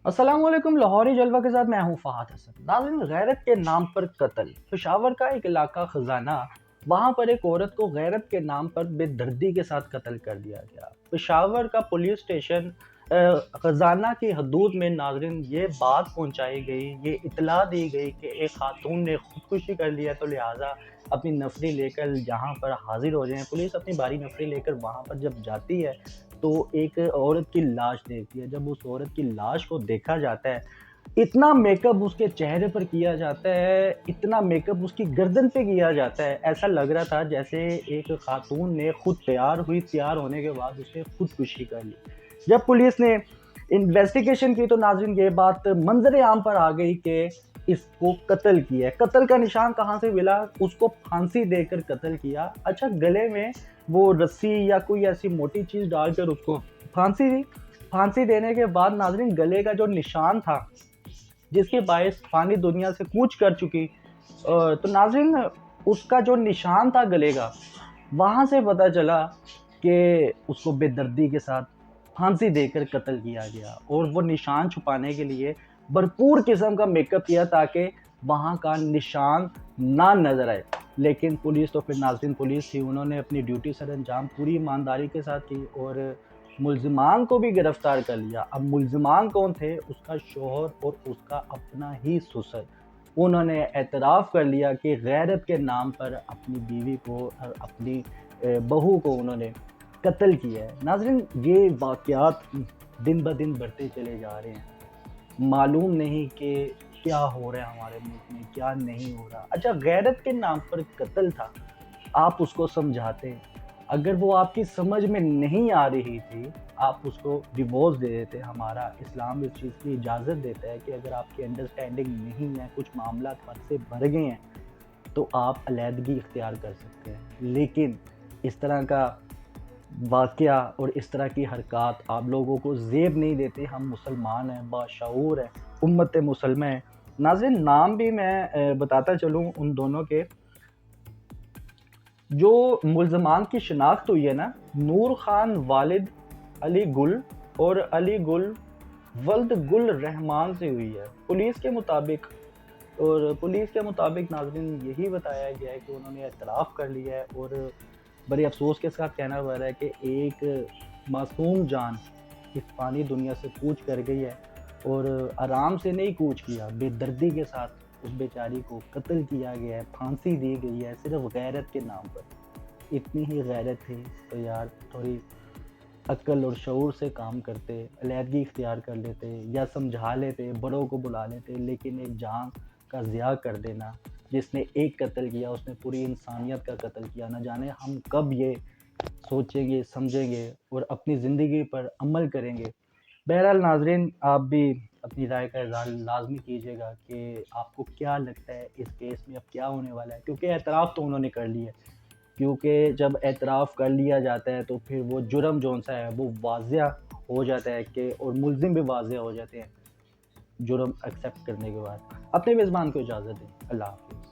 अस्सलाम वालेकुम। लाहौरी जलवा के साथ मैं हूं फहद हसन। नाज़रीन, गैरत के नाम पर कत्ल। पेशावर का एक इलाका खजाना, वहां पर एक औरत को गैरत के नाम पर बेदर्दी के साथ कत्ल कर दिया गया। पेशावर का पुलिस स्टेशन खजाना की हदूद में नाज़रीन ये बात पहुंचाई गई, ये इतला दी गई कि एक खातून ने खुदकुशी कर लिया, तो लिहाजा अपनी नफरी लेकर यहाँ पर हाजिर हो जाएं। पुलिस अपनी भारी नफरी लेकर वहाँ पर जब जाती है तो एक औरत की लाश देखती है। जब उस औरत की लाश को देखा जाता है, इतना मेकअप उसके चेहरे पर किया जाता है, इतना मेकअप उसकी गर्दन पे किया जाता है, ऐसा लग रहा था जैसे एक खातून ने खुद तैयार हुई, तैयार होने के बाद उसने खुदकुशी कर ली। जब पुलिस ने इन्वेस्टिगेशन की तो नाज़रीन ये बात मंजर आम पर आ गई कि इसको कत्ल किया है। कत्ल का निशान कहाँ से मिला? उसको फांसी देकर कत्ल किया। अच्छा, गले में वो रस्सी या कोई ऐसी मोटी चीज़ डालकर उसको फांसी दी। फांसी देने के बाद नाज़रीन गले का जो निशान था, जिसके बायस फ़ानी दुनिया से कूच कर चुकी, तो नाज़रीन उसका जो निशान था गले का, वहाँ से पता चला कि उसको बेदर्दी के साथ फांसी देकर कत्ल किया गया। और वो निशान छुपाने के लिए भरपूर किस्म का मेकअप किया ताकि वहाँ का निशान ना नज़र आए। लेकिन पुलिस तो फिर नाज़रीन पुलिस थी, उन्होंने अपनी ड्यूटी सरअंजाम पूरी ईमानदारी के साथ की और मुल्ज़िमान को भी गिरफ़्तार कर लिया। अब मुल्ज़िमान कौन थे? उसका शौहर और उसका अपना ही ससुर। उन्होंने एतराफ़ कर लिया कि गैरत के नाम पर अपनी बीवी को और अपनी बहू को उन्होंने कत्ल किया है। नाज़रीन, ये वाक़यात दिन ब दिन बढ़ते चले जा रहे हैं। मालूम नहीं कि क्या हो रहा है हमारे मुल्क में, क्या नहीं हो रहा। अच्छा, गैरत के नाम पर कत्ल था, आप उसको समझाते। अगर वो आपकी समझ में नहीं आ रही थी, आप उसको डिवोर्स दे देते। हमारा इस्लाम इस चीज़ की इजाज़त देता है कि अगर आपकी अंडरस्टैंडिंग नहीं है, कुछ मामलात हद से बढ़ गए हैं, तो आप अलहदगी इख्तियार कर सकते हैं। लेकिन इस तरह का वाक़या और इस तरह की हरकत आप लोगों को ज़ेब नहीं देते। हम मुसलमान हैं, बाशऊर हैं, उम्मत मुसलमा है। नाज़रीन, नाम भी मैं बताता चलूँ उन दोनों के, जो मुल्ज़मान की शिनाख्त हुई है ना, नूर खान वालिद अली गुल और अली गुल वल्द गुल रहमान से हुई है। पुलिस के मुताबिक नाज़रीन यही बताया गया है कि उन्होंने एतराफ़ कर लिया है और बड़े अफ़सोस के साथ कहना पड़ रहा है कि एक मासूम जान इस फ़ानी दुनिया से कूच कर गई है। और आराम से नहीं कूच किया, बेदर्दी के साथ उस बेचारी को कत्ल किया गया है, फांसी दी गई है सिर्फ़ गैरत के नाम पर। इतनी ही गैरत थी तो यार थोड़ी अक्ल और शऊर से काम करते, अलहदगी इख्तियार कर लेते या समझा लेते, बड़ों को बुला लेते। लेकिन एक जान का ज़िया कर देना, जिसने एक कत्ल किया उसने पूरी इंसानियत का कत्ल किया। न जाने हम कब ये सोचेंगे, समझेंगे और अपनी ज़िंदगी पर अमल करेंगे। बहरहाल नाज़रीन, आप भी अपनी राय का इज़हार लाज़मी कीजिएगा कि आपको क्या लगता है इस केस में अब क्या होने वाला है, क्योंकि एतराफ़ तो उन्होंने कर लिया है। क्योंकि जब एतराफ़ कर लिया जाता है तो फिर वो जुर्म जौन-सा है वो वाज़िया हो जाता है कि और मुल्ज़िम भी वाज़िया हो जाते हैं जुर्म एक्सेप्ट करने के बाद। अपने मेज़बान को इजाज़त दें। अल्लाह हाफ़िज़।